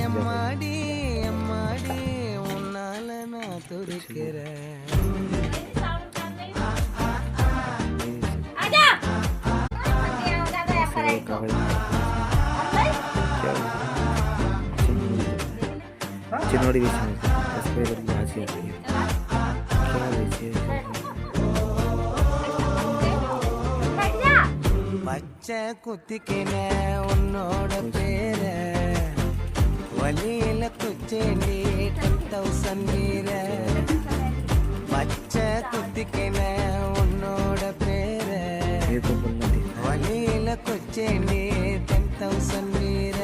எம்மாடி எம்மாடி உன்னால நான் துடிக்கிறேன். नोटिफिकेशन सब्सक्राइबर की आज क्या பச்சை குத்திக்கின உன்னோட பேர வழியில குச்சேண்டி 10,000 வீர. பச்சை குத்திக்கின உன்னோட பேர வழியில குச்சேண்டி 10,000 வீர.